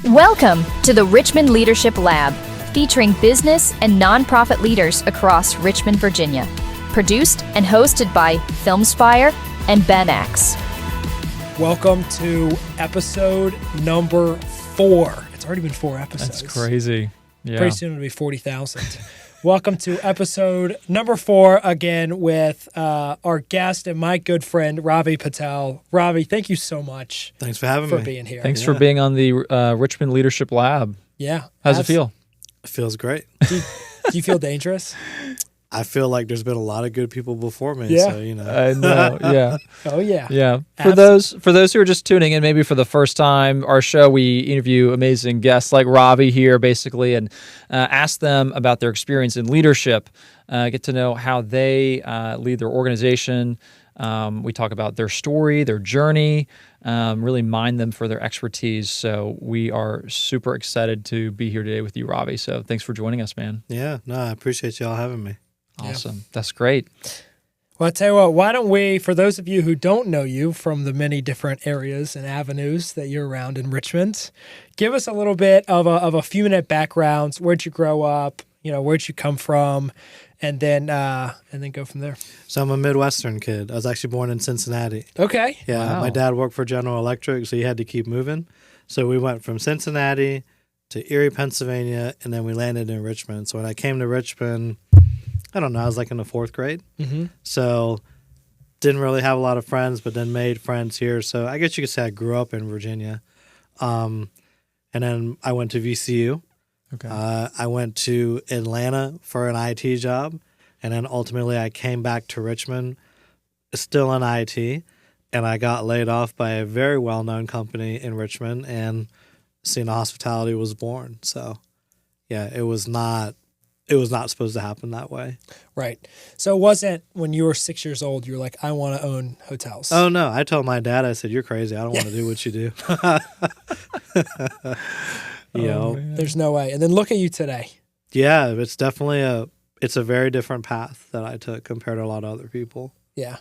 Welcome to the Richmond Leadership Lab, featuring business and nonprofit leaders across Richmond, Virginia. Produced and hosted by Filmspire and BenX. Welcome to episode number 4. It's already been 4 episodes. That's crazy. Yeah. Pretty soon it'll be 40,000. Welcome to episode number 4 again with our guest and my good friend, Ravi Patel. Ravi, thank you so much. Thanks for having me. Being here. Thanks for being on the Richmond Leadership Lab. Yeah. How's it feel? It feels great. Do you feel dangerous? I feel like there's been a lot of good people before me. Yeah. So, you know. I know. Yeah. Oh, yeah. Yeah. For those who are just tuning in, maybe for the first time, our show, we interview amazing guests like Ravi here, basically, and ask them about their experience in leadership, get to know how they lead their organization. We talk about their story, their journey, really mine them for their expertise. So we are super excited to be here today with you, Ravi. So thanks for joining us, man. Yeah. No, I appreciate y'all having me. Awesome. Yeah. That's great. Well, I'll tell you what, why don't we, for those of you who don't know you from the many different areas and avenues that you're around in Richmond, give us a little bit of a few-minute background. Where'd you grow up? Where'd you come from? And then go from there. So I'm a Midwestern kid. I was actually born in Cincinnati. Okay. Yeah. Wow. My dad worked for General Electric, so he had to keep moving. So we went from Cincinnati to Erie, Pennsylvania, and then we landed in Richmond. So when I came to Richmond, I don't know, I was like in the 4th grade. Mm-hmm. So didn't really have a lot of friends, but then made friends here. So I guess you could say I grew up in Virginia. And then I went to VCU. Okay. I went to Atlanta for an IT job. And then ultimately I came back to Richmond, still in IT. And I got laid off by a very well-known company in Richmond. And SINA Hospitality was born. So, yeah, it was not supposed to happen that way. Right. So it wasn't when you were 6 years old, you were like, I want to own hotels. Oh, no. I told my dad, I said, you're crazy. I don't want to do what you do. There's no way. And then look at you today. Yeah, it's definitely it's a very different path that I took compared to a lot of other people. Yeah.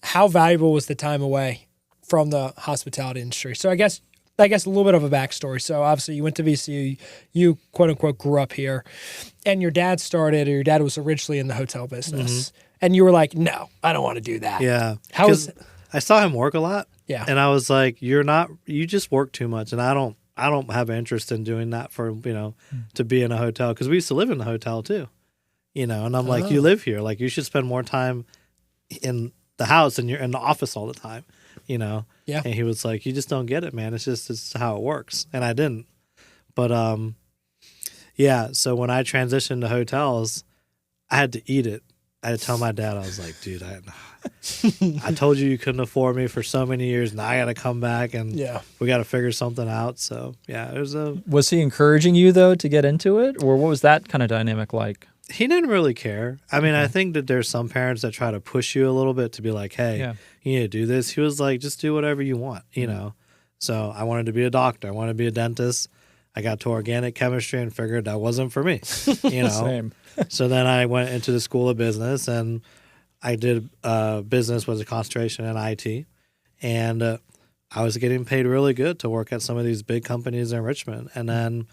How valuable was the time away from the hospitality industry? So I guess a little bit of a backstory. So obviously you went to VCU, you quote unquote grew up here, and your dad was originally in the hotel business. Mm-hmm. And you were like, no, I don't want to do that. Yeah. How was it? I saw him work a lot. Yeah. And I was like, you just work too much. And I don't have interest in doing that for, to be in a hotel. Cause we used to live in the hotel too, and I'm like, you live here. Like you should spend more time in the house and you're in the office all the time, Yeah. And he was like, you just don't get it, man. It's how it works. And I didn't. But, yeah. So when I transitioned to hotels, I had to eat it. I had to tell my dad, I was like, dude, I told you couldn't afford me for so many years. Now I got to come back and we got to figure something out. So, yeah, it was Was he encouraging you, though, to get into it? Or what was that kind of dynamic like? He didn't really care. I mean, I think that there's some parents that try to push you a little bit to be like, hey, you need to do this. He was like, just do whatever you want, So I wanted to be a doctor. I wanted to be a dentist. I got to organic chemistry and figured that wasn't for me, Same. So then I went into the School of Business and I did business with a concentration in IT. And I was getting paid really good to work at some of these big companies in Richmond. And then,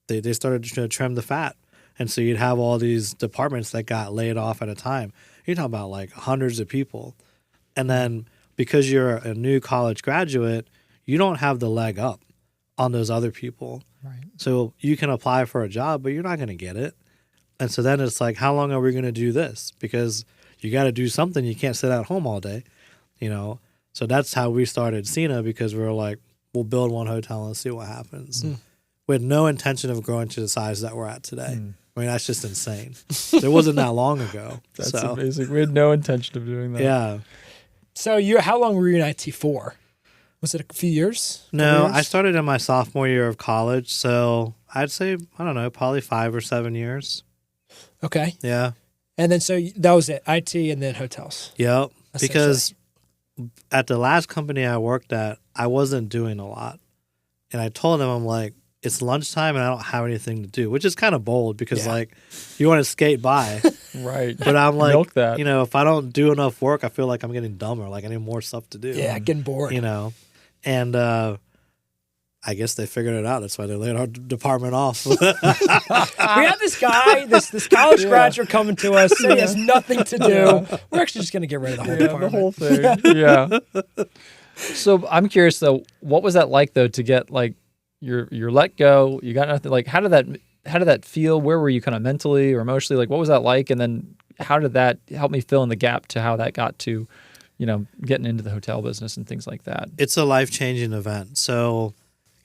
they started to trim the fat. And so you'd have all these departments that got laid off at a time. You're talking about like hundreds of people. And then because you're a new college graduate, you don't have the leg up on those other people. Right. So you can apply for a job, but you're not going to get it. And so then it's like, how long are we going to do this? Because you got to do something. You can't sit at home all day, So that's how we started SINA, because we were like, we'll build one hotel and see what happens. Mm. We had no intention of growing to the size that we're at today. Mm. I mean, that's just insane. It wasn't that long ago. That's amazing. We had no intention of doing that. Yeah. So how long were you in IT for? Was it a few years? No, I started in my sophomore year of college. So I'd say, I don't know, probably 5 or 7 years. Okay. Yeah. And then so that was it, IT and then hotels. Yep. Because at the last company I worked at, I wasn't doing a lot. And I told them, I'm like, it's lunchtime and I don't have anything to do, which is kind of bold because you want to skate by. Right. But I'm like, milk that. If I don't do enough work, I feel like I'm getting dumber. Like I need more stuff to do. Yeah, getting bored. And I guess they figured it out. That's why they laid our department off. We have this guy, this college graduate coming to us, saying he has nothing to do. We're actually just going to get rid of the whole department. The whole thing. Yeah. So I'm curious though, what was that like though to get like you're let go, you got nothing, like how did that feel? Where were you kind of mentally or emotionally? Like what was that like? And then how did that help me fill in the gap to how that got to, getting into the hotel business and things like that? It's a life-changing event. So,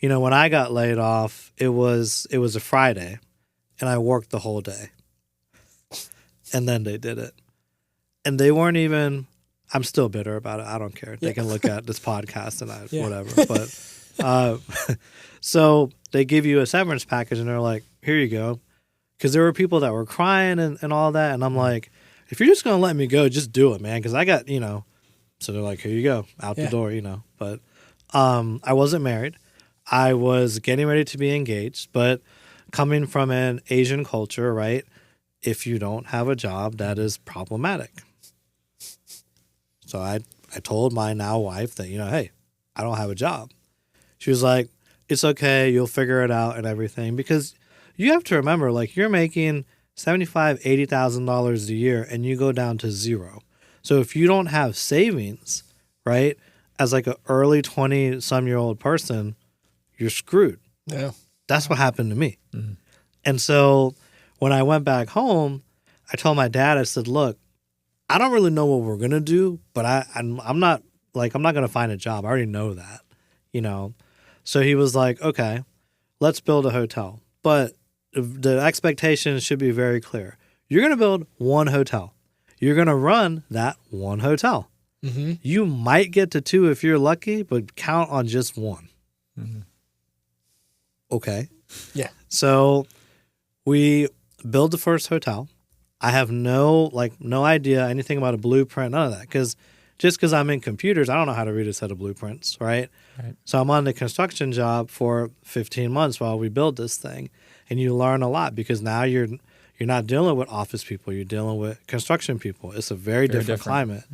when I got laid off, it was a Friday and I worked the whole day. And then they did it. And they weren't even, I'm still bitter about it. I don't care. They can look at this podcast and whatever. But so they give you a severance package and they're like, here you go. Because there were people that were crying and all that. And I'm like, if you're just going to let me go, just do it, man. Because I got, so they're like, here you go, out the door, But I wasn't married. I was getting ready to be engaged. But coming from an Asian culture, right, if you don't have a job, that is problematic. So I told my now wife that, hey, I don't have a job. She was like, it's okay, you'll figure it out and everything. Because you have to remember, like, you're making $75,000, $80,000 a year and you go down to zero. So if you don't have savings, right, as like an early 20-some-year-old person, you're screwed. Yeah. That's what happened to me. Mm-hmm. And so when I went back home, I told my dad, I said, look, I don't really know what we're going to do, but I'm not going to find a job. I already know that, So he was like, okay, let's build a hotel. But the expectation should be very clear. You're going to build one hotel. You're going to run that one hotel. Mm-hmm. You might get to two if you're lucky, but count on just one. Mm-hmm. Okay. Yeah. So we build the first hotel. I have no idea anything about a blueprint, none of that. Because I'm in computers, I don't know how to read a set of blueprints, right? So I'm on the construction job for 15 months while we build this thing. And you learn a lot because now you're not dealing with office people. You're dealing with construction people. It's a very different climate,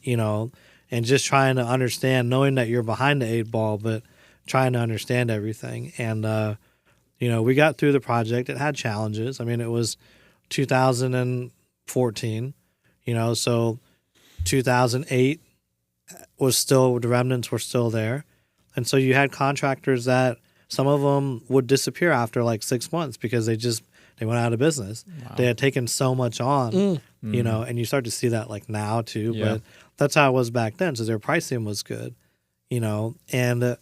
and just trying to understand, knowing that you're behind the eight ball, but trying to understand everything. And, we got through the project. It had challenges. I mean, it was 2014, so 2008 was still, the remnants were still there. And so you had contractors that some of them would disappear after like 6 months because they went out of business. Wow. They had taken so much on, and you start to see that like now too, but that's how it was back then. So their pricing was good, and it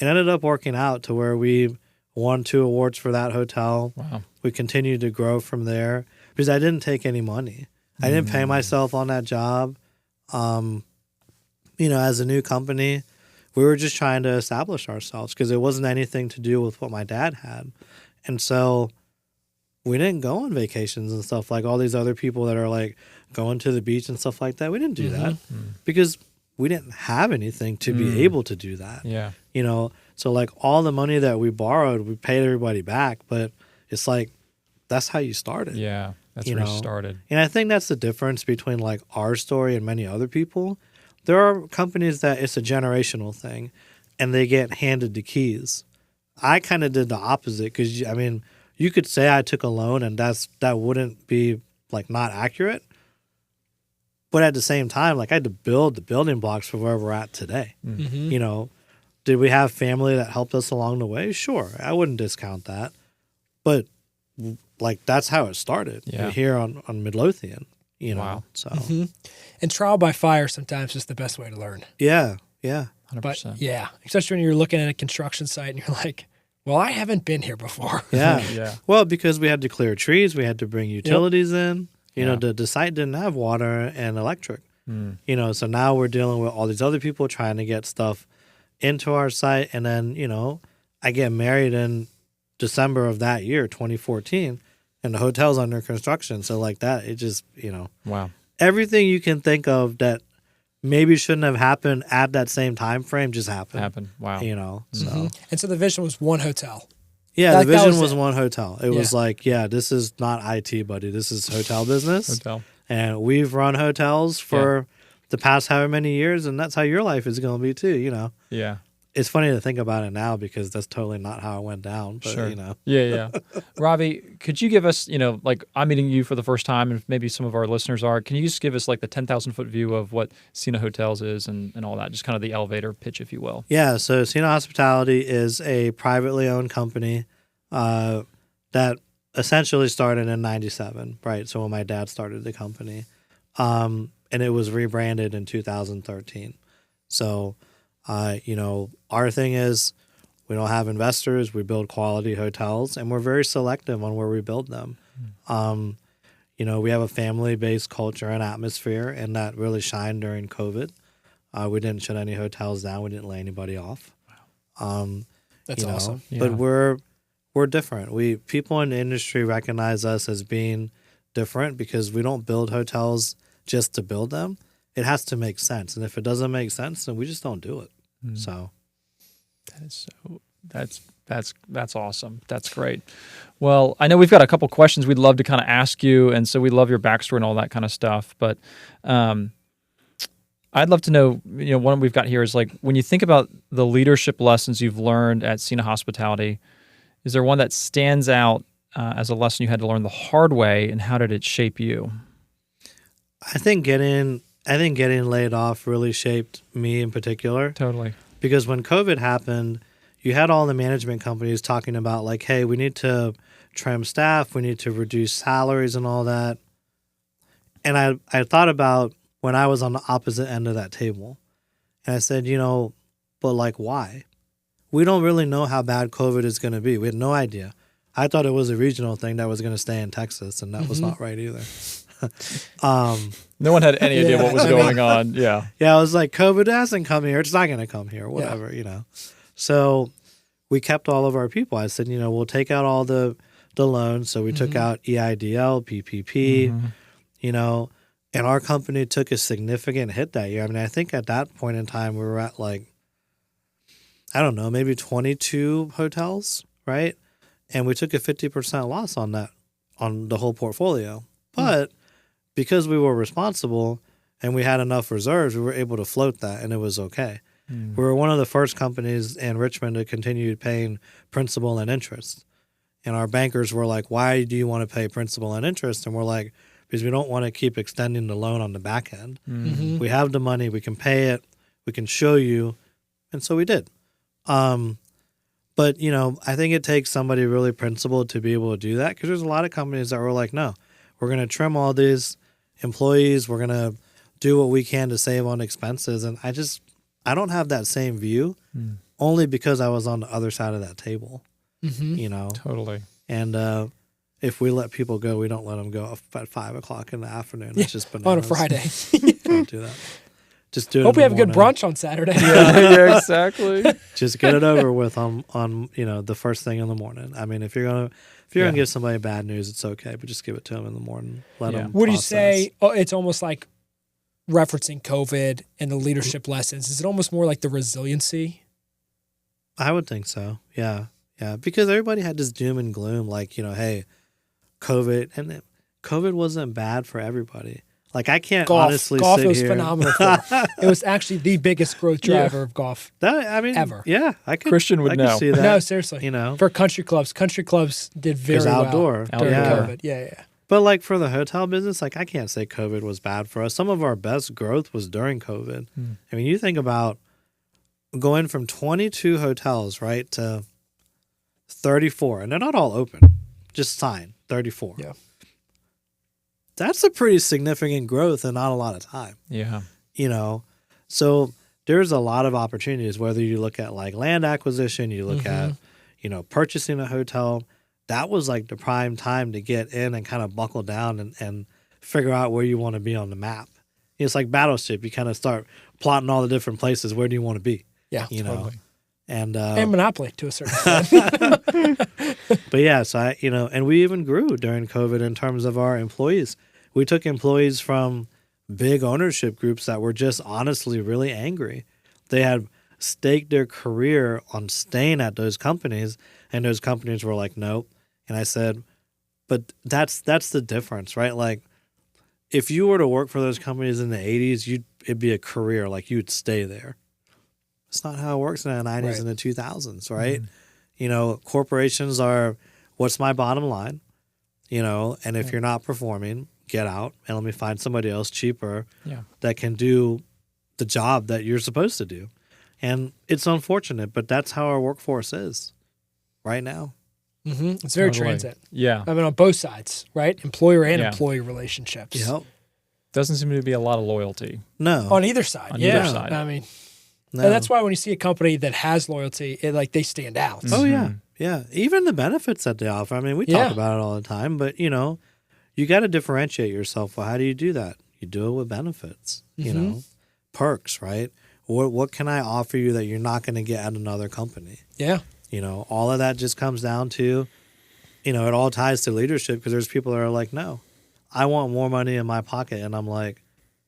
ended up working out to where we won 2 awards for that hotel. Wow. We continued to grow from there because I didn't take any money. I didn't pay myself on that job. As a new company, we were just trying to establish ourselves because it wasn't anything to do with what my dad had. And so we didn't go on vacations and stuff like all these other people that are like going to the beach and stuff like that. We didn't do that because we didn't have anything to be able to do that. Yeah. So like all the money that we borrowed, we paid everybody back, but it's like, that's how you started. Yeah. That's where you started. And I think that's the difference between like our story and many other people. There are companies that it's a generational thing and they get handed the keys. I kind of did the opposite because, I mean, you could say I took a loan and that wouldn't be like not accurate. But at the same time, like I had to build the building blocks for where we're at today. Mm-hmm. Did we have family that helped us along the way? Sure. I wouldn't discount that. But like that's how it started here on Midlothian, Wow. So and trial by fire sometimes is the best way to learn. Yeah. 100%. But especially when you're looking at a construction site and you're like, well, I haven't been here before. Yeah. Well, because we had to clear trees, we had to bring utilities in. The site didn't have water and electric. So now we're dealing with all these other people trying to get stuff into our site. And then, I get married in December of that year, 2014, and the hotel's under construction. So like that, it just, wow. Everything you can think of that maybe shouldn't have happened at that same time frame just happened. Wow. So. And so the vision was one hotel. Yeah, the vision was one hotel. It was like, this is not IT, buddy. This is hotel business. And we've run hotels for the past however many years, and that's how your life is going to be too, Yeah. it's funny to think about it now because that's totally not how it went down. But, Sure. you know. Yeah. Ravi, could you give us, like I'm meeting you for the first time and maybe some of our listeners are, can you just give us like the 10,000 foot view of what SINA Hotels is and all that, just kind of the elevator pitch, if you will? Yeah. So SINA Hospitality is a privately owned company that essentially started in 97, right? So when my dad started the company, and it was rebranded in 2013. So, our thing is we don't have investors. We build quality hotels, and we're very selective on where we build them. We have a family-based culture and atmosphere, and that really shined during COVID. We didn't shut any hotels down. We didn't lay anybody off. That's awesome. Yeah. But we're different. People in the industry recognize us as being different because we don't build hotels just to build them. It has to make sense, and if it doesn't make sense, then we just don't do it. So that's awesome. That's great. Well, I know we've got a couple questions we'd love to kind of ask you, and so we love your backstory and all that kind of stuff. But I'd love to know, one we've got here is like when you think about the leadership lessons you've learned at SINA Hospitality, is there one that stands out as a lesson you had to learn the hard way, and how did it shape you? I think getting laid off really shaped me in particular. Totally. Because when COVID happened, you had all the management companies talking about like, hey, we need to trim staff, we need to reduce salaries and all that. And I thought about when I was on the opposite end of that table. And I said, but like why? We don't really know how bad COVID is going to be. We had no idea. I thought it was a regional thing that was going to stay in Texas, and that was not right either. No one had any idea what was going on. Yeah. Yeah, I was like, COVID hasn't come here. It's not going to come here, whatever, So we kept all of our people. I said, we'll take out all the loans. So we took out EIDL, PPP, and our company took a significant hit that year. I mean, I think at that point in time, we were at like, I don't know, maybe 22 hotels, right? And we took a 50% loss on that, on the whole portfolio. But because we were responsible and we had enough reserves, we were able to float that, and it was okay. We were one of the first companies in Richmond to continue paying principal and interest. And our bankers were like, why do you want to pay principal and interest? And we're like, because we don't want to keep extending the loan on the back end. We have the money, we can pay it, we can show you. And so we did. But, I think it takes somebody really principled to be able to do that, because there's a lot of companies that were like, no, we're going to trim all these employees. We're going to do what we can to save on expenses. And I don't have that same view only because I was on the other side of that table, Totally. And if we let people go, we don't let them go at 5 o'clock in the afternoon. It's just bananas. On a Friday. Don't do that. Just do it. Hope we in have the a good morning. brunch on Saturday. Yeah, exactly. Just get it over with on the first thing in the morning. I mean, if you're gonna give somebody bad news, it's okay, but just give it to them in the morning. Let them. Would you process. say it's almost like referencing COVID and the leadership lessons? Is it almost more like the resiliency? I would think so. Yeah, because everybody had this doom and gloom, like hey, COVID, and COVID wasn't bad for everybody. Like I can't honestly golf sit was here. phenomenal. It was actually the biggest growth driver of golf. Ever. Yeah, I could. Christian would know. Could see that. No, seriously. For For country clubs did very outdoor. well during Outdoor. COVID. Yeah. But like for the hotel business, like I can't say COVID was bad for us. Some of our best growth was during COVID. I mean, you think about going from 22 hotels, right, to 34, and they're not all open, just signed 34. Yeah. That's a pretty significant growth in not a lot of time. Yeah. So there's a lot of opportunities, whether you look at like land acquisition, you look at, purchasing a hotel. That was like the prime time to get in and kind of buckle down and figure out where you want to be on the map. It's like Battleship. You kind of start plotting all the different places. Where do you want to be? Yeah. Totally. And Monopoly to a certain extent. But yeah, so and we even grew during COVID in terms of our employees. We took employees from big ownership groups that were just honestly really angry. They had staked their career on staying at those companies, and those companies were like, nope. And I said, but that's the difference, right? Like, if you were to work for those companies in the 80s, it'd be a career, like you'd stay there. It's not how it works in the 90s Right. and the 2000s, right? You know, corporations are, what's my bottom line? You know, and if you're not performing, get out and let me find somebody else cheaper that can do the job that you're supposed to do. And it's unfortunate, but that's how our workforce is right now. It's very Totally. transit. Yeah. I mean, on both sides, right? Employer and Yeah. employee relationships. Yep. Doesn't seem to be a lot of loyalty. No. On either side. On yeah. either side. I mean, No. and that's why when you see a company that has loyalty, they stand out. Oh, yeah. Yeah. Even the benefits that they offer. I mean, we Yeah. talk about it all the time, but, you know, you got to differentiate yourself. Well, how do you do that? You do it with benefits, you know, perks, right? What can I offer you that you're not going to get at another company? Yeah. You know, all of that just comes down to, you know, it all ties to leadership because there's people that are like, no, I want more money in my pocket. And I'm like,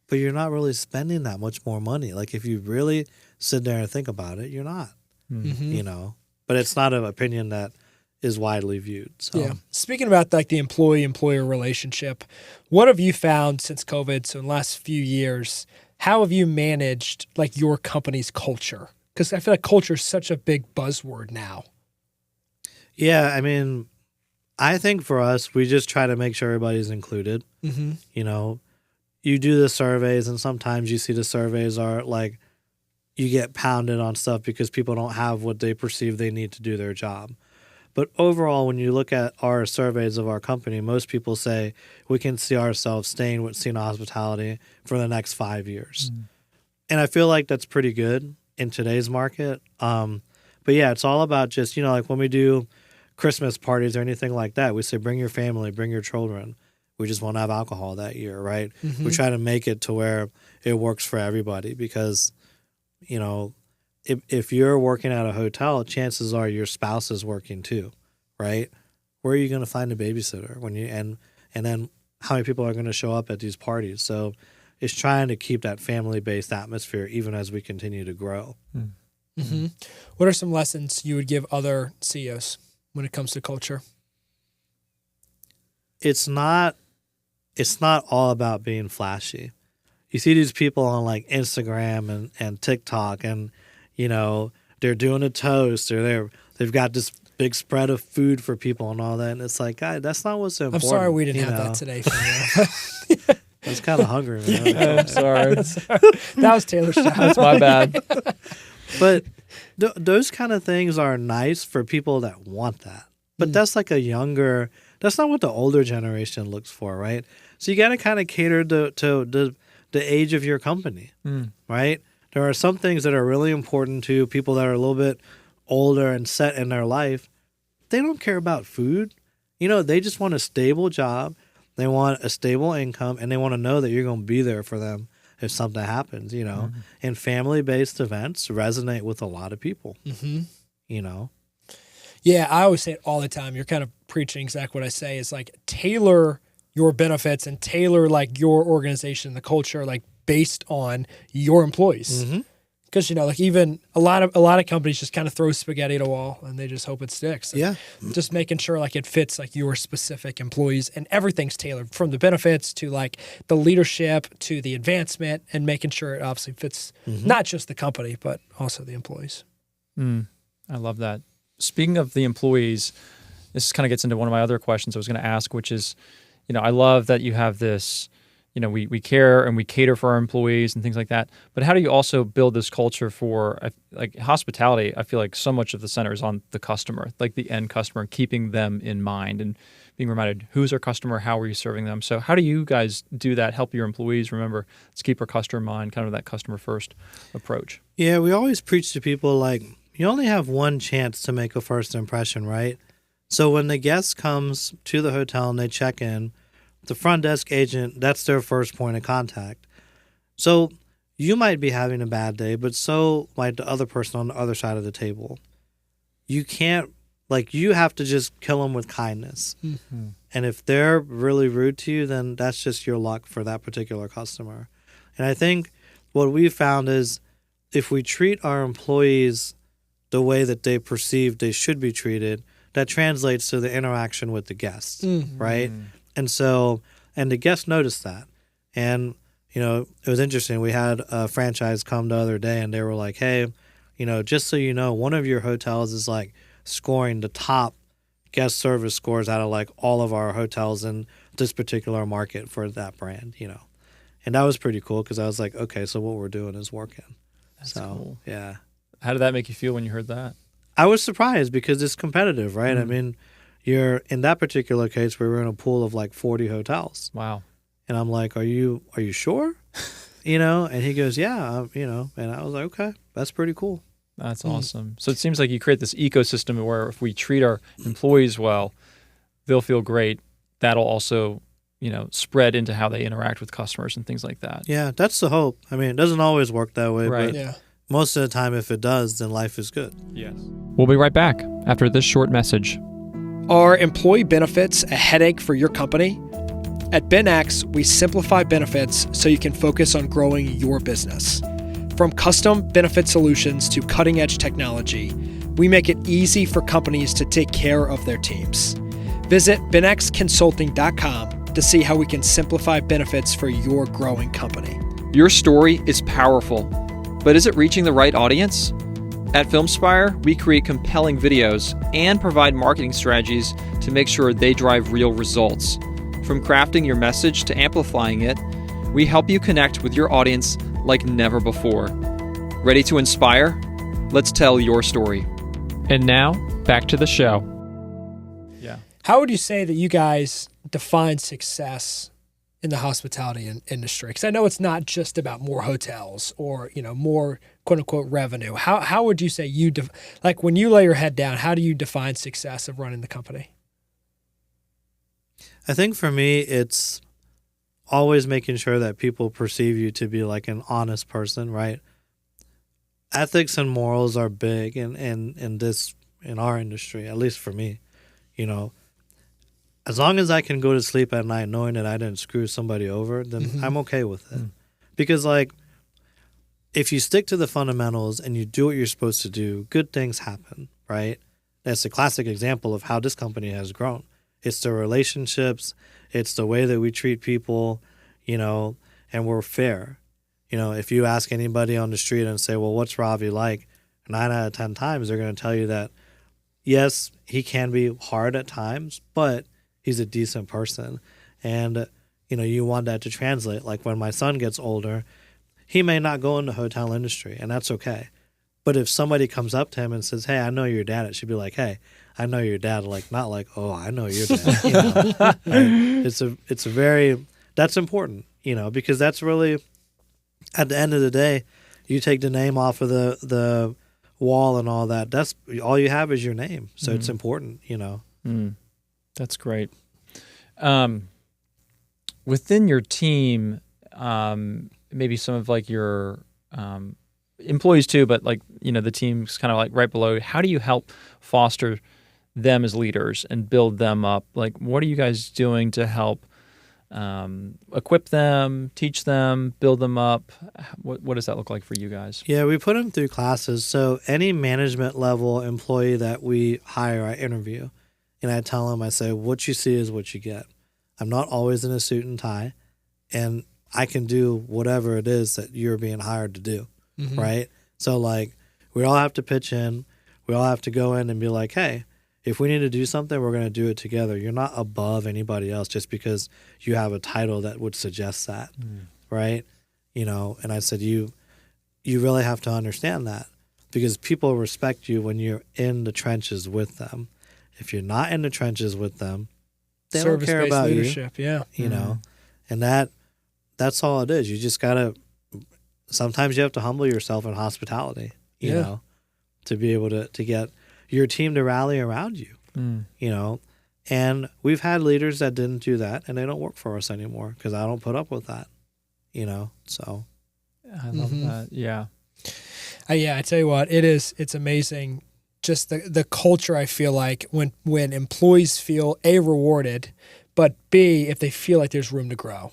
but you're not really spending that much more money. Like if you really sit there and think about it, you're not, you know, but it's not an opinion that is widely viewed. So. Yeah. Speaking about like the employee-employer relationship, what have you found since COVID? So in the last few years, how have you managed like your company's culture? Because I feel like culture is such a big buzzword now. Yeah, I mean, I think for us, we just try to make sure everybody's included. You know, you do the surveys, and sometimes you see the surveys are like you get pounded on stuff because people don't have what they perceive they need to do their job. But overall, when you look at our surveys of our company, most people say we can see ourselves staying with SINA Hospitality for the next 5 years. And I feel like that's pretty good in today's market. But yeah, it's all about just, you know, like when we do Christmas parties or anything like that, we say bring your family, bring your children. We just won't have alcohol that year, right? We try to make it to where it works for everybody because, you know, if you're working at a hotel, chances are your spouse is working too, right? Where are you going to find a babysitter when you and then how many people are going to show up at these parties? So it's trying to keep that family-based atmosphere even as we continue to grow. What are some lessons you would give other CEOs when it comes to culture? It's not all about being flashy. You see these people on like Instagram and TikTok and, you know, they're doing a toast or they've got this big spread of food for people and all that. And it's like, God, that's not what's important. I'm sorry we didn't have that today. For I was kind of hungry. Man. I'm sorry. that was Taylor's job. That's my bad. But those kind of things are nice for people that want that. But that's like that's not what the older generation looks for, right? So you got to kind of cater to the age of your company, right? There are some things that are really important to people that are a little bit older and set in their life. They don't care about food. You know, they just want a stable job. They want a stable income, and they want to know that you're going to be there for them if something happens, you know. And family-based events resonate with a lot of people, you know. Yeah, I always say it all the time. You're kind of preaching exactly what I say. It's like tailor your benefits and tailor like your organization, the culture, like based on your employees. Because you know, like even a lot of companies just kind of throw spaghetti at a wall and they just hope it sticks. And Yeah. just making sure like it fits like your specific employees and everything's tailored from the benefits to like the leadership to the advancement and making sure it obviously fits not just the company but also the employees. I love that. Speaking of the employees, this kind of gets into one of my other questions I was going to ask, which is, you know, I love that you have this, you know, we care and we cater for our employees and things like that. But how do you also build this culture for like hospitality? I feel like so much of the center is on the customer, like the end customer, keeping them in mind and being reminded who's our customer, how are you serving them? So how do you guys do that? Help your employees remember, let's keep our customer in mind, kind of that customer first approach. Yeah, we always preach to people like, you only have one chance to make a first impression, right? So when the guest comes to the hotel and they check in, the front desk agent, that's their first point of contact. So you might be having a bad day, but so might the other person on the other side of the table. You can't, like, you have to just kill them with kindness. And if they're really rude to you, then that's just your luck for that particular customer. And I think what we found is if we treat our employees the way that they perceive they should be treated, that translates to the interaction with the guests, right? And so, and the guests noticed that. And, you know, it was interesting. We had a franchise come the other day and they were like, hey, just so you know, one of your hotels is like scoring the top guest service scores out of like all of our hotels in this particular market for that brand, And that was pretty cool because I was like, okay, so what we're doing is working. That's cool. Yeah. How did that make you feel when you heard that? I was surprised because it's competitive, right? I mean, you're in that particular case, we were in a pool of like 40 hotels. Wow. And I'm like, are you sure? And he goes, yeah, and I was like, okay, that's pretty cool. That's awesome. So it seems like you create this ecosystem where if we treat our employees well, they'll feel great. That'll also, spread into how they interact with customers and things like that. Yeah, that's the hope. I mean, it doesn't always work that way, Right. but Yeah. most of the time, if it does, then life is good. Yes. We'll be right back after this short message. Are employee benefits a headache for your company? At BenX, we simplify benefits so you can focus on growing your business. From custom benefit solutions to cutting-edge technology, we make it easy for companies to take care of their teams. Visit benxconsulting.com to see how we can simplify benefits for your growing company. Your story is powerful, but is it reaching the right audience? At Filmspire, we create compelling videos and provide marketing strategies to make sure they drive real results. From crafting your message to amplifying it, we help you connect with your audience like never before. Ready to inspire? Let's tell your story. And now, back to the show. Yeah. How would you say that you guys define success in the hospitality industry? Because I know it's not just about more hotels or, more quote unquote revenue. How would you say like when you lay your head down, how do you define success of running the company? I think for me, it's always making sure that people perceive you to be like an honest person, right? Ethics and morals are big in our industry, at least for me. As long as I can go to sleep at night knowing that I didn't screw somebody over, then I'm okay with it. Because like, if you stick to the fundamentals and you do what you're supposed to do, good things happen, right? That's a classic example of how this company has grown. It's the relationships, it's the way that we treat people, and we're fair. If you ask anybody on the street and say, well, what's Ravi like? 9 out of 10 times, they're going to tell you that, yes, he can be hard at times, but he's a decent person. And, you want that to translate. Like when my son gets older, he may not go in the hotel industry, and that's okay. But if somebody comes up to him and says, hey, I know your dad, it should be like, hey, I know your dad. Like, not like, oh, I know your dad. Right? It's a very, that's important, because that's really, at the end of the day, you take the name off of the wall and all that. That's all you have is your name. So it's important, That's great. Within your team, maybe some of like your employees too, but like, the team's kind of like right below. How do you help foster them as leaders and build them up? Like, what are you guys doing to help equip them, teach them, build them up? What does that look like for you guys? Yeah, we put them through classes. So any management level employee that we hire, I interview. And I tell them, I say, what you see is what you get. I'm not always in a suit and tie, and I can do whatever it is that you're being hired to do, right? So, like, we all have to pitch in. We all have to go in and be like, hey, if we need to do something, we're going to do it together. You're not above anybody else just because you have a title that would suggest that, right? And I said, you really have to understand that because people respect you when you're in the trenches with them. If you're not in the trenches with them, they don't care about leadership, you. And that's all it is. You just gotta. Sometimes you have to humble yourself in hospitality, you know, to be able to get your team to rally around you. And we've had leaders that didn't do that, and they don't work for us anymore because I don't put up with that. So I love that. Yeah. I tell you what, it's amazing. Just the culture, I feel like when employees feel A, rewarded, but B, if they feel like there's room to grow.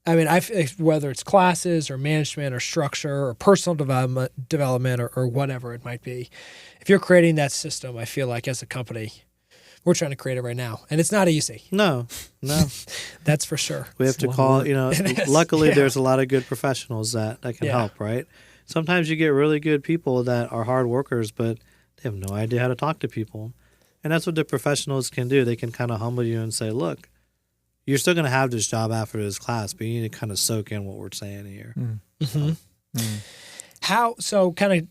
I mean, whether it's classes or management or structure or personal development or whatever it might be, if you're creating that system, I feel like as a company, we're trying to create it right now. And it's not easy. No. That's for sure. We have to call, luckily there's a lot of good professionals that can help, right? Sometimes you get really good people that are hard workers, but they have no idea how to talk to people. And that's what the professionals can do. They can kind of humble you and say, look, you're still going to have this job after this class, but you need to kind of soak in what we're saying here. So kind of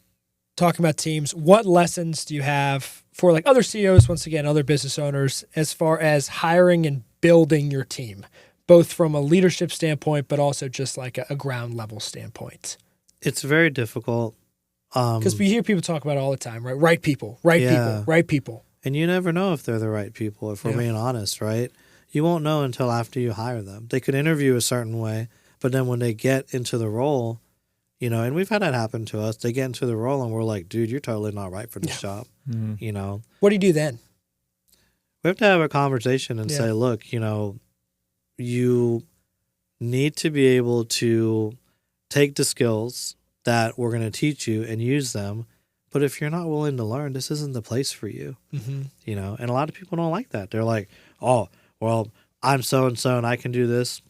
talking about teams, what lessons do you have for like other CEOs, once again, other business owners, as far as hiring and building your team, both from a leadership standpoint, but also just like a ground level standpoint? It's very difficult. Because we hear people talk about it all the time, right? Right people, right people. And you never know if they're the right people, if we're being honest, right? You won't know until after you hire them. They could interview a certain way, but then when they get into the role, you know, and we've had that happen to us, they get into the role and we're like, dude, you're totally not right for this job, you know? What do you do then? We have to have a conversation and say, look, you know, you need to be able to take the skills that we're going to teach you and use them. But if you're not willing to learn, this isn't the place for you, you know? And a lot of people don't like that. They're like, oh, well, I'm so-and-so and I can do this.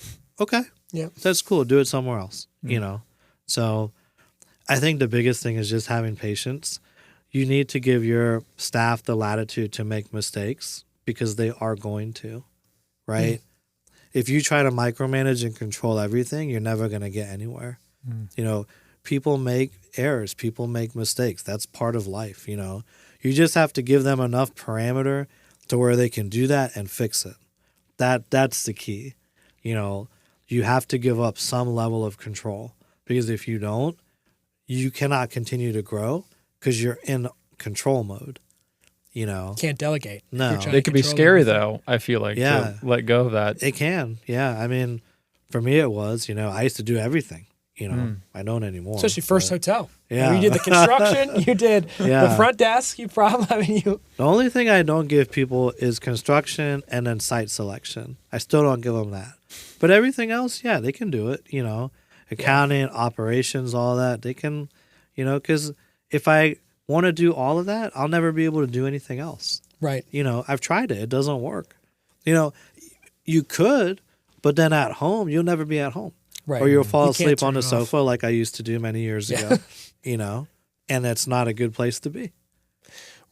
Okay. Yeah. That's cool. Do it somewhere else, you know? So I think the biggest thing is just having patience. You need to give your staff the latitude to make mistakes because they are going to, right? If you try to micromanage and control everything, you're never going to get anywhere. You know, people make errors. People make mistakes. That's part of life, you know? You just have to give them enough parameter to where they can do that and fix it. That's the key. You know, you have to give up some level of control because if you don't, you cannot continue to grow because you're in control mode, you know. Can't delegate. No. It could be scary, though, I feel like, to let go of that. It can, yeah. I mean, for me it was, you know, I used to do everything, you know. I don't anymore. Especially first hotel. Yeah. You did the construction, you did the front desk, The only thing I don't give people is construction and then site selection. I still don't give them that. But everything else, yeah, they can do it, you know. Accounting, operations, all that. They can, you know, because if I want to do all of that, I'll never be able to do anything else. Right. You know, I've tried it. It doesn't work. You know, you could, but then at home, you'll never be at home. Right. Or you'll fall asleep on the off. sofa like I used to do many years ago, you know, and that's not a good place to be.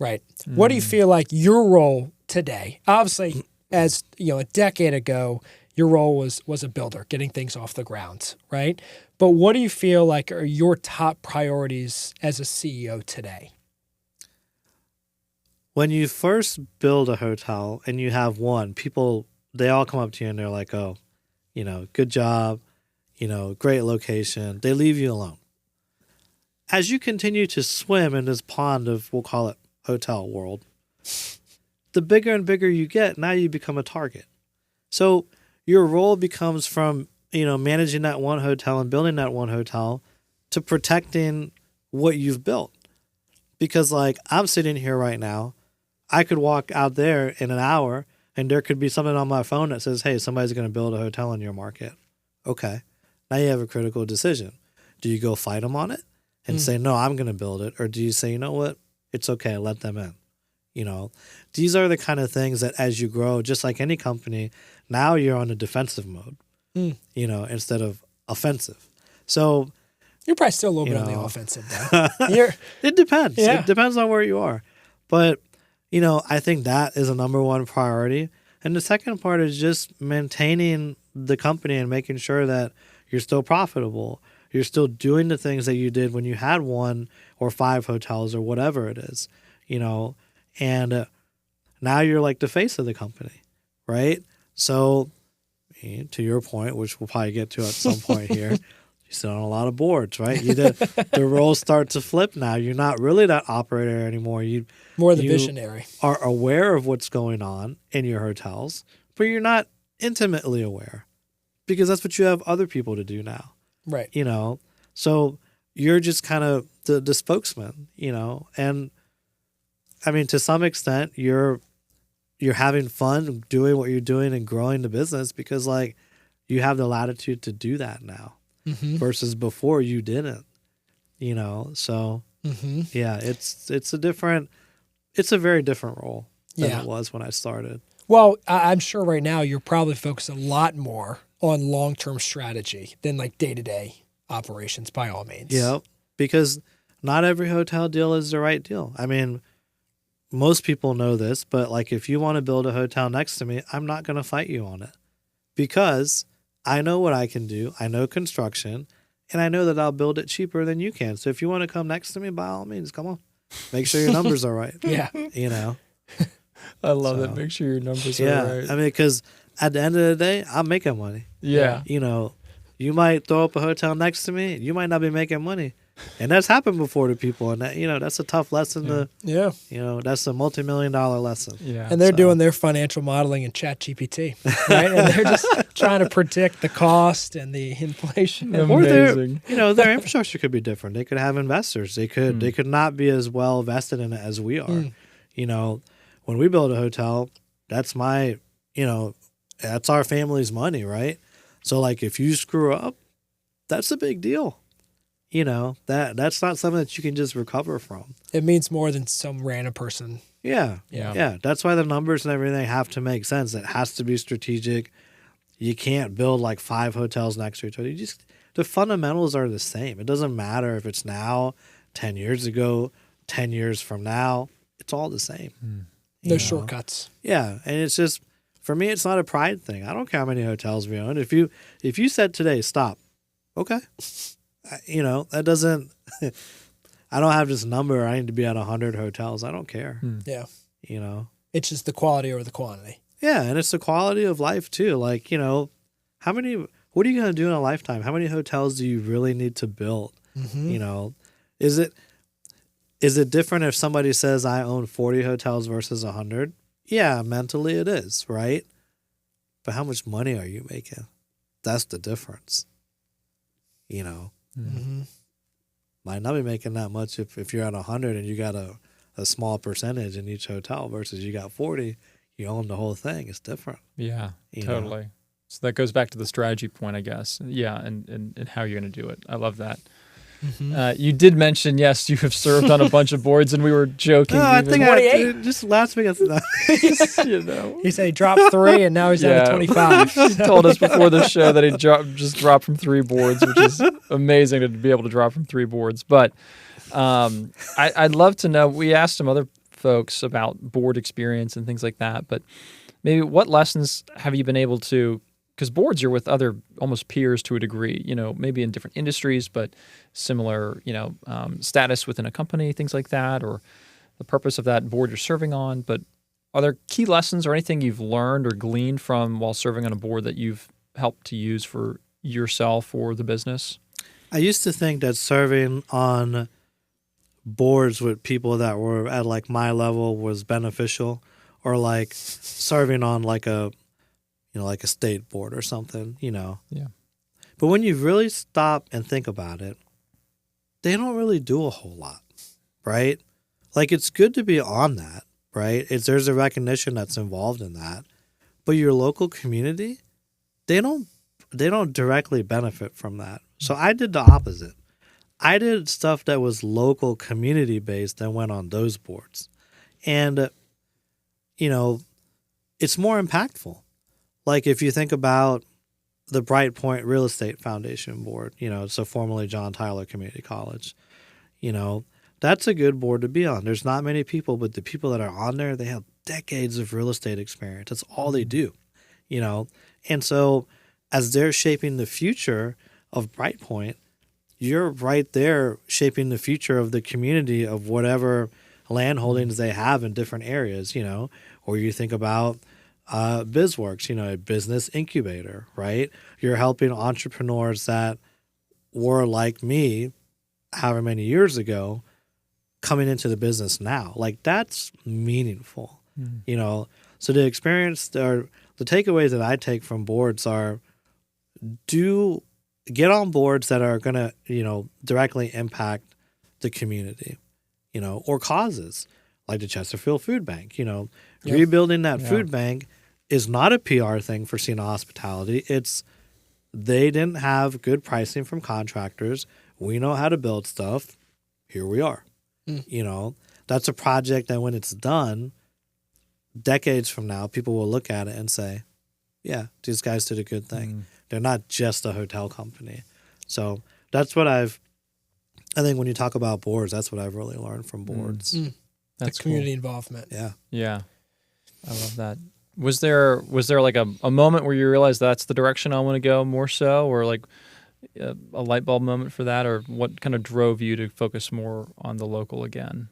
Right. What do you feel like your role today? Obviously, as you know, a decade ago, your role was a builder, getting things off the ground, right? But what do you feel like are your top priorities as a CEO today? When you first build a hotel and you have one, people, they all come up to you and they're like, oh, you know, good job, you know, great location. They leave you alone. As you continue to swim in this pond of, we'll call it hotel world, the bigger and bigger you get, now you become a target. So your role becomes from, you know, managing that one hotel and building that one hotel to protecting what you've built. Because like I'm sitting here right now, I could walk out there in an hour and there could be something on my phone that says, hey, somebody's going to build a hotel in your market. Okay. Now you have a critical decision. Do you go fight them on it and say, no, I'm going to build it? Or do you say, you know what? It's okay. Let them in. You know, these are the kind of things that as you grow, just like any company, now you're on a defensive mode, you know, instead of offensive. So you're probably still a little bit on the offensive though. It depends. Yeah. It depends on where you are. But, you know, I think that is a number one priority. And the second part is just maintaining the company and making sure that you're still profitable. You're still doing the things that you did when you had 1 or 5 hotels or whatever it is, you know, and now you're like the face of the company, right? So to your point, which we'll probably get to at some point here, you sit on a lot of boards, right? The roles start to flip now. You're not really that operator anymore. More the visionary. Are aware of what's going on in your hotels, but you're not intimately aware because that's what you have other people to do now. Right. You know, so you're just kind of the spokesman, you know, and I mean, to some extent, you're having fun doing what you're doing and growing the business because like you have the latitude to do that now versus before you didn't, you know? So yeah, it's a very different role than it was when I started. Well, I'm sure right now you're probably focused a lot more on long-term strategy than like day-to-day operations by all means. Yep. because not every hotel deal is the right deal. I mean, most people know this, but like if you want to build a hotel next to me, I'm not going to fight you on it because I know what I can do. I know construction, and I know that I'll build it cheaper than you can. So if you want to come next to me, by all means, come on. Make sure your numbers are right. Yeah. You know? I love that. Make sure your numbers are right. I mean, because at the end of the day, I'm making money. Yeah. You know, you might throw up a hotel next to me. You might not be making money. And that's happened before to people. And, that, you know, that's a tough lesson to, Yeah. you know, that's a multi-million-dollar lesson. Yeah. And they're doing their financial modeling in ChatGPT, right? And they're just trying to predict the cost and the inflation. Or their, Amazing. you know, their infrastructure could be different. They could have investors. They could not be as well vested in it as we are. You know, when we build a hotel, that's my, you know, that's our family's money, right? So like if you screw up, that's a big deal. You know, that's not something that you can just recover from. It means more than some random person. Yeah. Yeah. Yeah. That's why the numbers and everything have to make sense. It has to be strategic. You can't build like 5 hotels next to each other. The fundamentals are the same. It doesn't matter if it's now, 10 years ago, 10 years from now. It's all the same. No You know? shortcuts. Yeah. And it's just, for me, it's not a pride thing. I don't care how many hotels we own. If you said today, stop, okay. You know, that doesn't, I don't have this number. I need to be at 100 hotels. I don't care. Yeah. You know? It's just the quality over the quantity. Yeah. And it's the quality of life too. Like, you know, what are you going to do in a lifetime? How many hotels do you really need to build? You know, is it different if somebody says I own 40 hotels versus 100? Yeah, mentally it is, right? But how much money are you making? That's the difference. You know, might not be making that much if you're at 100 and you got a small percentage in each hotel versus you got 40, you own the whole thing. It's different. Yeah, You totally. know? So that goes back to the strategy point, I guess. Yeah, and how you're going to do it. I love that. You did mention, yes, you have served on a bunch of boards, and we were joking. No, I even- think 28. just last week. you know. He said he dropped 3 and now he's down to 25. He told us before the show that he just dropped from 3 boards, which is amazing to be able to drop from 3 boards. But I'd love to know, we asked some other folks about board experience and things like that, but maybe what lessons have you been able to, because boards are with other almost peers to a degree, you know, maybe in different industries, but similar, you know, status within a company, things like that, or the purpose of that board you're serving on. But are there key lessons or anything you've learned or gleaned from while serving on a board that you've helped to use for yourself or the business? I used to think that serving on boards with people that were at like my level was beneficial, or like serving on like a, you know, like a state board or something, you know. Yeah. But when you really stop and think about it, they don't really do a whole lot, right? Like it's good to be on that, right? There's a recognition that's involved in that. But your local community, they don't directly benefit from that. So I did the opposite. I did stuff that was local community based and went on those boards. And, you know, it's more impactful. Like if you think about the Bright Point Real Estate Foundation Board, you know, so formerly John Tyler Community College, you know, that's a good board to be on. There's not many people, but the people that are on there, they have decades of real estate experience. That's all they do, you know. And so as they're shaping the future of Bright Point, you're right there shaping the future of the community of whatever land holdings they have in different areas, you know. Or you think about BizWorks, you know, a business incubator, right? You're helping entrepreneurs that were like me however many years ago coming into the business now. Like that's meaningful, you know. So the experience or the takeaways that I take from boards are get on boards that are going to, you know, directly impact the community, you know, or causes like the Chesterfield Food Bank, you know. Yep. Rebuilding that food bank is not a PR thing for SINA Hospitality. It's they didn't have good pricing from contractors. We know how to build stuff. Here we are. You know, that's a project that when it's done, decades from now, people will look at it and say, yeah, these guys did a good thing. They're not just a hotel company. So that's what I've I think when you talk about boards, that's what I've really learned from boards. That's the community cool. involvement. Yeah. Yeah, I love that. Was there like a moment where you realized that's the direction I want to go more so, or like a light bulb moment for that, or what kind of drove you to focus more on the local again?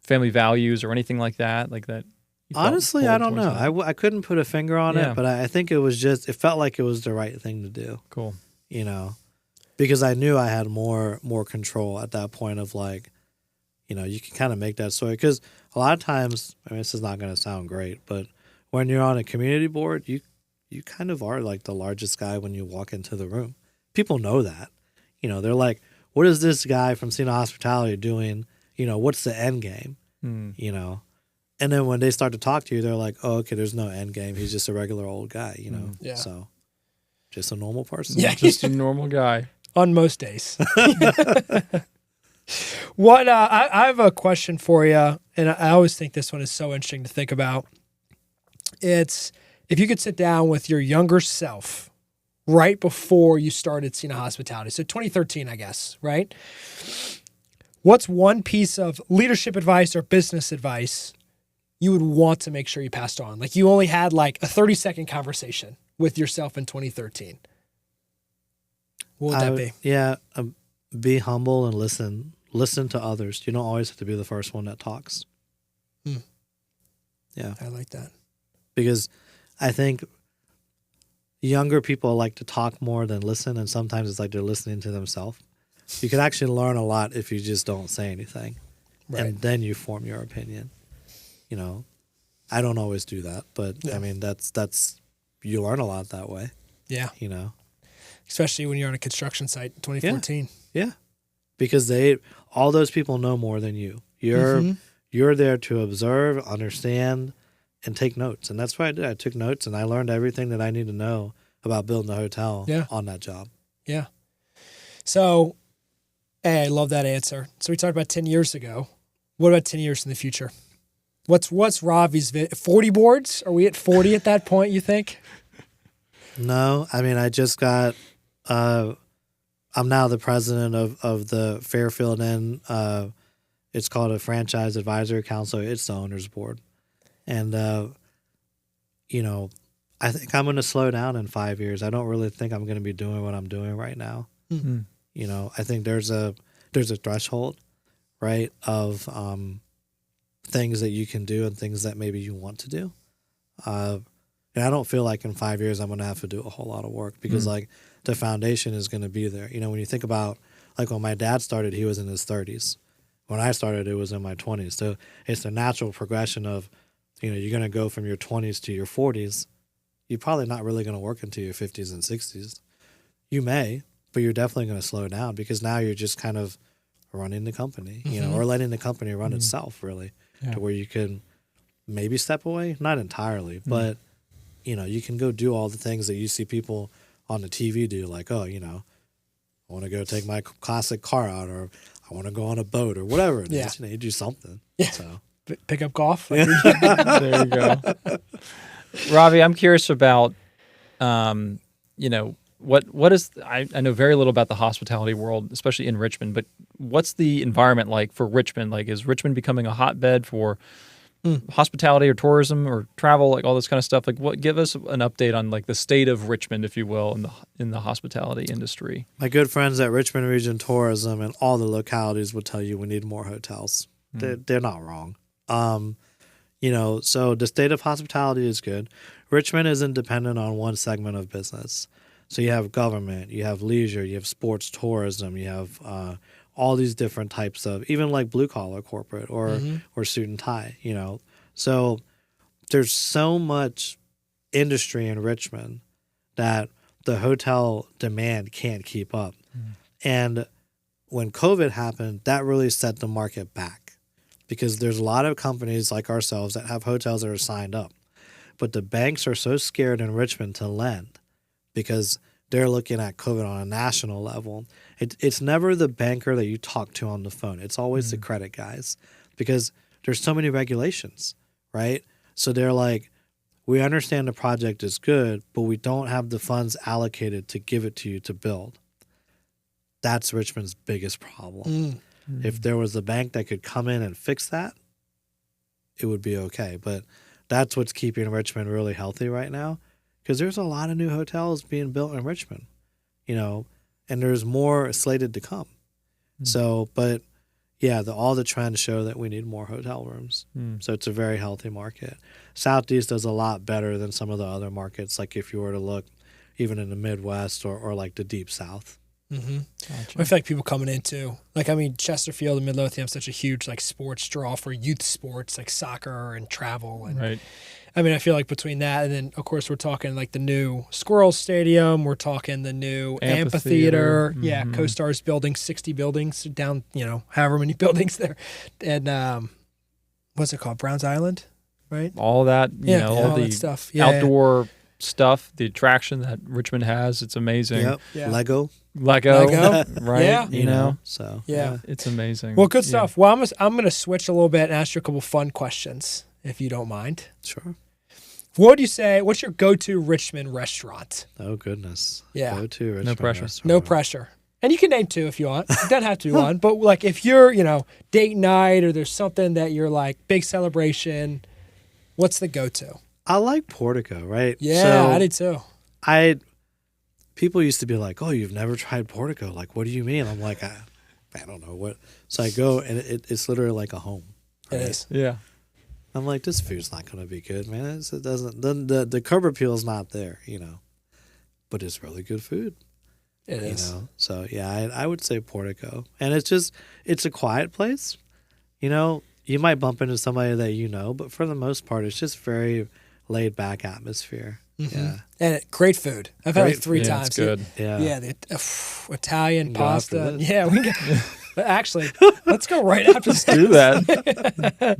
Family values or anything like that? You felt Honestly, I pulled don't towards know. that? I couldn't put a finger on Yeah. it, but I think it felt like it was the right thing to do, Cool. you know, because I knew I had more control at that point of like, you know, you can kind of make that story. Because a lot of times, I mean, this is not going to sound great, but when you're on a community board, you kind of are like the largest guy when you walk into the room. People know that. You know, they're like, what is this guy from SINA Hospitality doing? You know, what's the end game? You know? And then when they start to talk to you, they're like, oh, okay, there's no end game. He's just a regular old guy, you know? Yeah. So just a normal person. Yeah. Just a normal guy. On most days. What I have a question for you, and I always think this one is so interesting to think about. It's if you could sit down with your younger self right before you started SINA Hospitality, so 2013, I guess, right? What's one piece of leadership advice or business advice you would want to make sure you passed on? Like you only had like a 30-second conversation with yourself in 2013. What would that be? Yeah, be humble and listen. Listen to others. You don't always have to be the first one that talks. Yeah. I like that. Because I think younger people like to talk more than listen, and sometimes it's like they're listening to themselves. You can actually learn a lot if you just don't say anything, and then you form your opinion. You know, I don't always do that, but I mean that's you learn a lot that way. Yeah. You know, Especially when you're on a construction site in 2014. yeah, because all those people know more than you. You're there to observe, understand, and take notes. And that's what I did. I took notes and I learned everything that I need to know about building a hotel on that job. Yeah. So, hey, I love that answer. So we talked about 10 years ago. What about 10 years in the future? What's Ravi's 40 boards? Are we at 40 at that point, you think? No, I mean, I just got, I'm now the president of the Fairfield Inn. It's called a Franchise Advisory Council. It's the owner's board. And, you know, I think I'm going to slow down in 5 years. I don't really think I'm going to be doing what I'm doing right now. Mm-hmm. You know, I think there's a threshold, right, of things that you can do and things that maybe you want to do. And I don't feel like in 5 years I'm going to have to do a whole lot of work because, like, the foundation is going to be there. You know, when you think about, like, when my dad started, he was in his 30s. When I started, it was in my 20s. So it's the natural progression of, you know, you're going to go from your 20s to your 40s. You're probably not really going to work into your 50s and 60s. You may, but you're definitely going to slow down because now you're just kind of running the company, you know, or letting the company run itself, really, to where you can maybe step away, not entirely, but, you know, you can go do all the things that you see people on the TV do, like, oh, you know, I want to go take my classic car out, or I want to go on a boat, or whatever it is. You know, you do something. Yeah. So pick up golf. There you go. Ravi, I'm curious about, you know, what is, I know very little about the hospitality world, especially in Richmond, but what's the environment like for Richmond? Like, is Richmond becoming a hotbed for hospitality or tourism or travel, like all this kind of stuff? Like, give us an update on like the state of Richmond, if you will, in the hospitality industry. My good friends at Richmond Region Tourism and all the localities will tell you we need more hotels. They're not wrong. You know, so the state of hospitality is good. Richmond isn't dependent on one segment of business. So you have government, you have leisure, you have sports tourism, you have all these different types of, even like blue collar corporate or suit and tie, you know. So there's so much industry in Richmond that the hotel demand can't keep up. And when COVID happened, that really set the market back because there's a lot of companies like ourselves that have hotels that are signed up. But the banks are so scared in Richmond to lend because they're looking at COVID on a national level. It's never the banker that you talk to on the phone. It's always the credit guys because there's so many regulations, right? So they're like, we understand the project is good, but we don't have the funds allocated to give it to you to build. That's Richmond's biggest problem. If there was a bank that could come in and fix that, it would be okay. But that's what's keeping Richmond really healthy right now, because there's a lot of new hotels being built in Richmond, and there's more slated to come. So, but yeah, all the trends show that we need more hotel rooms. So it's a very healthy market. Southeast does a lot better than some of the other markets, like if you were to look even in the Midwest or like the Deep South. Gotcha. I feel like people coming into, Chesterfield and Midlothian have such a huge sports draw for youth sports, like soccer and travel. And Right. I feel like between that and then, of course, we're talking the new Squirrels Stadium. We're talking the new amphitheater. Yeah, CoStar's building 60 buildings down, however many buildings there. And what's it called? Browns Island, right? All that, all that the stuff. outdoor stuff, the attraction that Richmond has, it's amazing. Yep. Yeah. Lego. Right? Yeah. So Yeah. It's amazing. Well, good stuff. Well, I'm going to switch a little bit and ask you a couple fun questions, if you don't mind. Sure. What would you say? What's your go-to Richmond restaurant? Oh goodness. Yeah. Go to Richmond. No pressure. Restaurant. No pressure. And you can name two if you want. It doesn't have to be one. But if you're, date night or there's something that you're big celebration, what's the go-to? I like Portico, right? Yeah, So I did too. People used to be like, "Oh, you've never tried Portico? Like, what do you mean?" I'm like, I don't know what. So I go, and it's literally like a home. It right? is. Yeah. I'm like, this food's not going to be good, man. It doesn't. The curb appeal is not there, but it's really good food. It is. So yeah, I would say Portico, and it's a quiet place. You might bump into somebody that but for the most part, it's just very laid back atmosphere. Yeah, And great food. I've had Great 3 Yeah, times. it's good. yeah. Yeah, the Italian We can go after pasta. this. Yeah, we can. Actually, let's go right after this. Do that.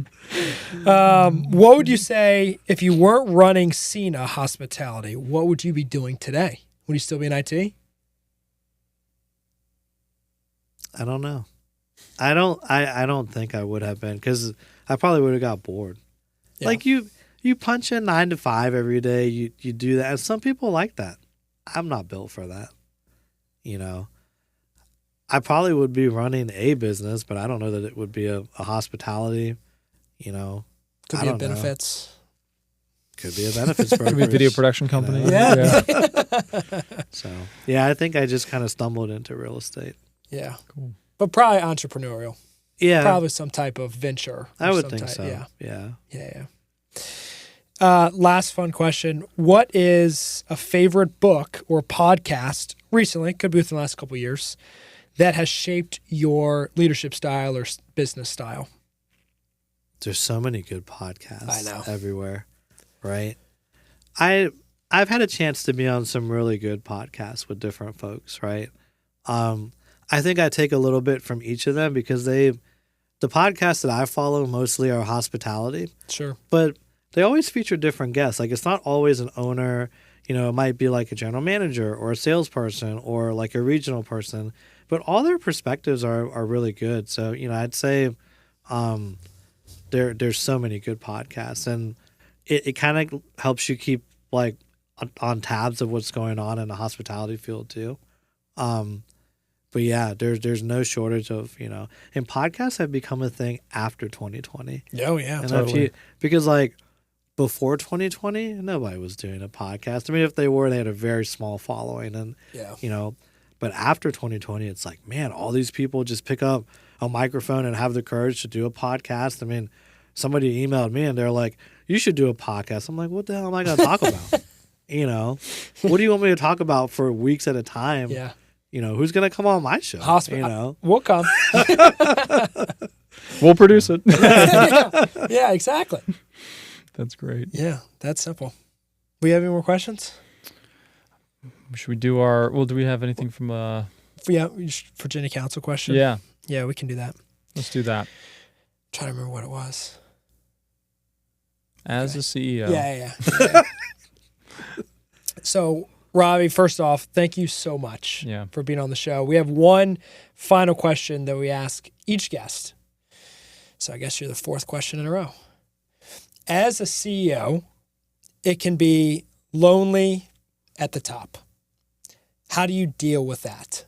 What would you say if you weren't running SINA Hospitality? What would you be doing today? Would you still be in IT? I don't know. I don't think I would have been, because I probably would have got bored. Yeah. Like you punch in 9 to 5 every day. You do that, and some people like that. I'm not built for that. I probably would be running a business, but I don't know that it would be a hospitality. Could I be a don't know. benefits. Could be a benefits brokerage. Could be a video production company. Yeah. So yeah, I think I just kind of stumbled into real estate. Yeah. Cool. But probably entrepreneurial. Yeah, Probably some type of venture. I or would some think type- so. Yeah. Yeah. Last fun question. What is a favorite book or podcast recently, could be within the last couple of years, that has shaped your leadership style or business style? There's so many good podcasts I know. everywhere, right? I've had a chance to be on some really good podcasts with different folks, right? I think I take a little bit from each of them, because the podcasts that I follow mostly are hospitality, Sure. but they always feature different guests. Like, it's not always an owner, it might be like a general manager or a salesperson or like a regional person, but all their perspectives are really good. So, I'd say there's so many good podcasts, and it kind of helps you keep on tabs of what's going on in the hospitality field too. But yeah, there's no shortage of, and podcasts have become a thing after 2020. Oh, yeah. And totally. because before 2020, nobody was doing a podcast. I mean, if they were, they had a very small following, and Yeah. but after 2020, it's like, man, all these people just pick up a microphone and have the courage to do a podcast. I mean, somebody emailed me and they're like, "You should do a podcast." I'm like, "What the hell am I going to talk about?" What do you want me to talk about for weeks at a time? Yeah. Who's going to come on my show? We'll come. We'll produce it. Yeah, exactly. That's great. Yeah, that's simple. We have any more questions? Should we do do we have anything from Yeah, Virginia Council question. Yeah, Yeah, we can do that. let's do that. Trying to remember what it was. As Okay. a CEO. Yeah. So, Ravi, first off, thank you so much Yeah. for being on the show. We have one final question that we ask each guest. So I guess you're the 4th question in a row. As a CEO, it can be lonely at the top. How do you deal with that?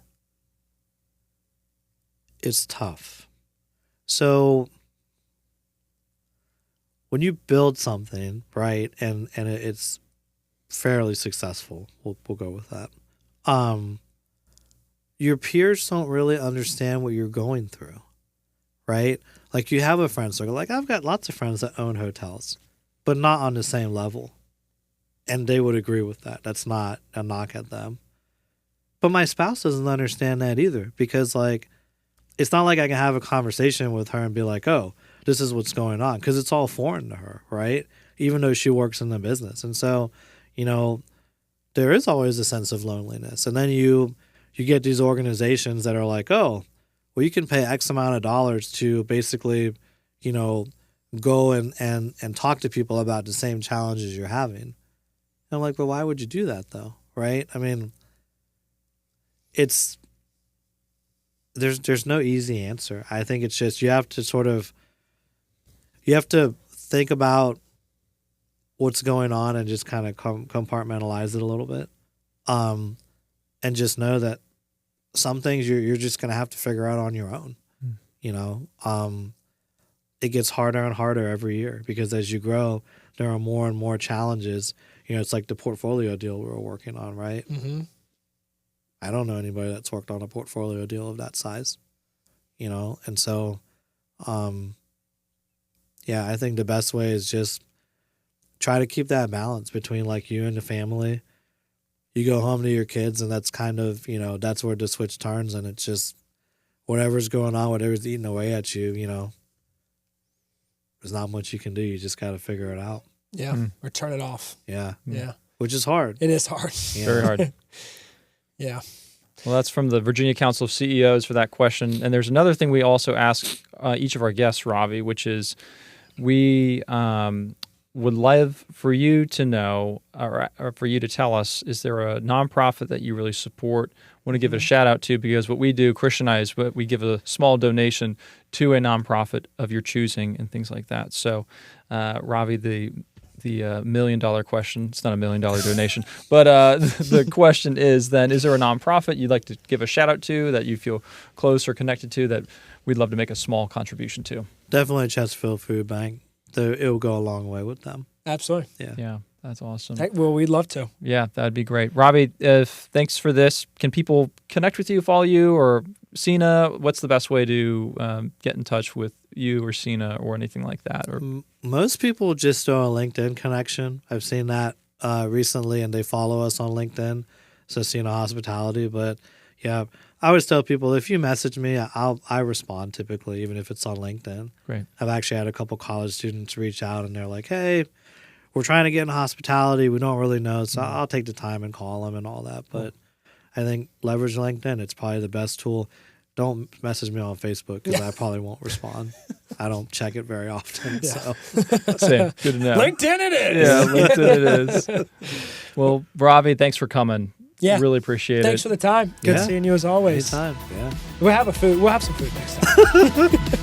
it's tough. So when you build something, right, and it's fairly successful, we'll go with that. Your peers don't really understand what you're going through, right? Like you have a friend circle. Like I've got lots of friends that own hotels, but not on the same level. And they would agree with that. That's not a knock at them. But my spouse doesn't understand that either, because like, it's not like I can have a conversation with her and be like, oh, this is what's going on, because it's all foreign to her, right? Even though she works in the business. And so, you know, there is always a sense of loneliness. And then you get these organizations that are like, oh, well, you can pay X amount of dollars to basically, you know, go and talk to people about the same challenges you're having. And I'm like, but why would you do that though? Right? I mean, there's no easy answer. I think it's just you have to think about what's going on and just kind of compartmentalize it a little bit, and just know that some things you're just going to have to figure out on your own. You know, it gets harder and harder every year because as you grow, there are more and more challenges. You know, it's like the portfolio deal we were working on, right? Mm-hmm. I don't know anybody that's worked on a portfolio deal of that size, you know? And so, yeah, I think the best way is just try to keep that balance between like you and the family. You go home to your kids and that's kind of, you know, that's where the switch turns and it's just whatever's going on, whatever's eating away at you, you know, there's not much you can do. You just got to figure it out. Yeah. Or turn it off. Yeah. Yeah. Which is hard. It is hard. Yeah. Very hard. Yeah. Well, that's from the Virginia Council of CEOs for that question. And there's another thing we also ask each of our guests, Ravi, which is we would love for you to know or for you to tell us, is there a nonprofit that you really support, want to give it a shout out to? Because what we do, Christian and I, is we give a small donation to a nonprofit of your choosing and things like that. So, Ravi, the $1 million question. It's not $1 million donation, but the question is then, is there a nonprofit you'd like to give a shout out to that you feel close or connected to that we'd love to make a small contribution to? Definitely Chesterfield Food Bank. It will go a long way with them. Absolutely. Yeah. Yeah, that's awesome. Well, we'd love to. Yeah, that'd be great. Ravi, thanks for this. Can people connect with you, follow you, or SINA? What's the best way to get in touch with you or SINA or anything like that? Or most people just do a LinkedIn connection. I've seen that recently, and they follow us on LinkedIn, so SINA Hospitality. But yeah, I always tell people if you message me, I respond typically, even if it's on LinkedIn. Great. I've actually had a couple college students reach out, and they're like, "Hey, we're trying to get into hospitality. We don't really know, so I'll take the time and call them and all that." But I think leverage LinkedIn. It's probably the best tool. Don't message me on Facebook because I probably won't respond. I don't check it very often. Yeah. So same. Good to know. LinkedIn it is. Yeah, LinkedIn it is. Well, Ravi, thanks for coming. Yeah. Really appreciate it. Thanks for the time. Good Yeah. seeing you as always. anytime. Yeah. We'll have some food next time.